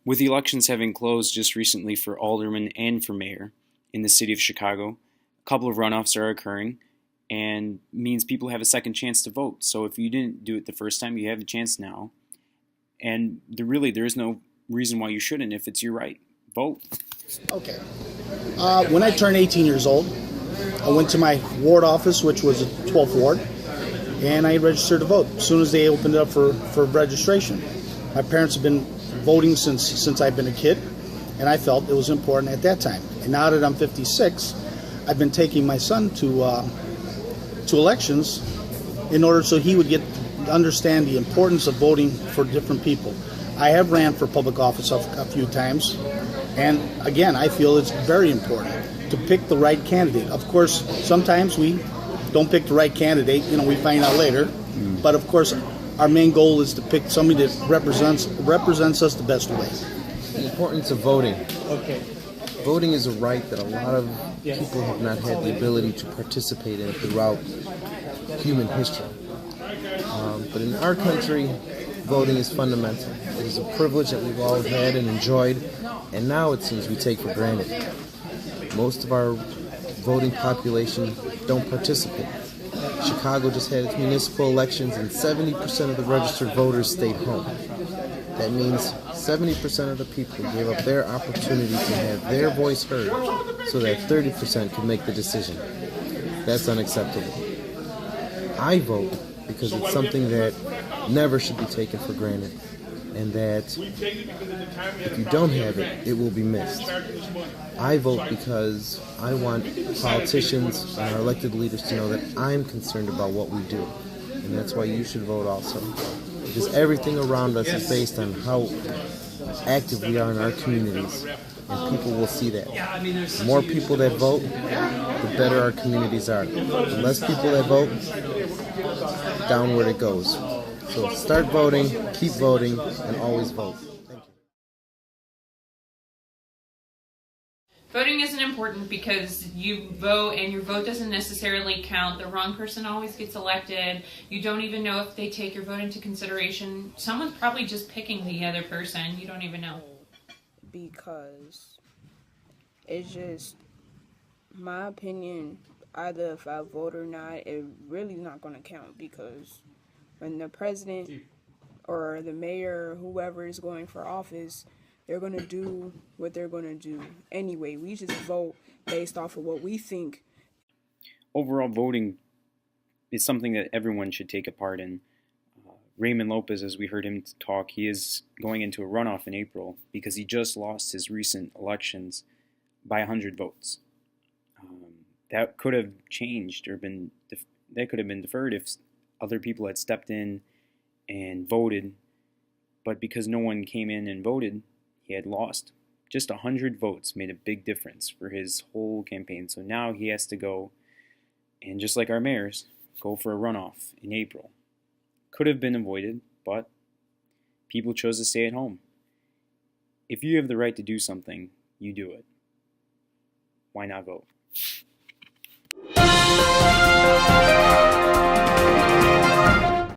With the elections having closed just recently for alderman and for mayor in the city of Chicago, a couple of runoffs are occurring and means people have a second chance to vote. So if you didn't do it the first time, you have a chance now. And there is no reason why you shouldn't if it's your right. Vote. Okay. When I turned 18 years old, I went to my ward office, which was the 12th ward, and I registered to vote as soon as they opened it up for registration. My parents have been voting since I've been a kid, and I felt it was important at that time. And now that I'm 56, I've been taking my son to elections in order so he would understand the importance of voting for different people. I have ran for public office a few times, and again, I feel it's very important to pick the right candidate. Of course, sometimes we don't pick the right candidate, we find out later, but of course, our main goal is to pick somebody that represents us the best way. The importance of voting. Okay. Voting is a right that a lot of people have not had the ability to participate in throughout human history. But in our country, voting is fundamental. It is a privilege that we've all had and enjoyed, and now it seems we take for granted. Most of our voting population don't participate. Chicago just had its municipal elections, and 70% of the registered voters stayed home. That means 70% of the people gave up their opportunity to have their voice heard so that 30% could make the decision. That's unacceptable. I vote because it's something that never should be taken for granted, and that if you don't have it, it will be missed. I vote because I want politicians and our elected leaders to know that I'm concerned about what we do, and that's why you should vote also. Because everything around us is based on how active we are in our communities, and people will see that. The more people that vote, the better our communities are. The less people that vote, downward it goes. So start voting, keep voting, and always vote. Thank you. Voting isn't important because you vote and your vote doesn't necessarily count. The wrong person always gets elected. You don't even know if they take your vote into consideration. Someone's probably just picking the other person. You don't even know. Because it's just my opinion, either if I vote or not, it really not going to count, because when the president or the mayor or whoever is going for office, they're going to do what they're going to do anyway. We just vote based off of what we think. Overall, voting is something that everyone should take a part in. Raymond Lopez, as we heard him talk, he is going into a runoff in April because he just lost his recent elections by 100 votes. That could have changed or that could have been deferred if other people had stepped in and voted, but because no one came in and voted, he had lost. Just 100 votes made a big difference for his whole campaign. So now he has to go, and just like our mayors, go for a runoff in April. Could have been avoided, but people chose to stay at home. If you have the right to do something, you do it. Why not vote?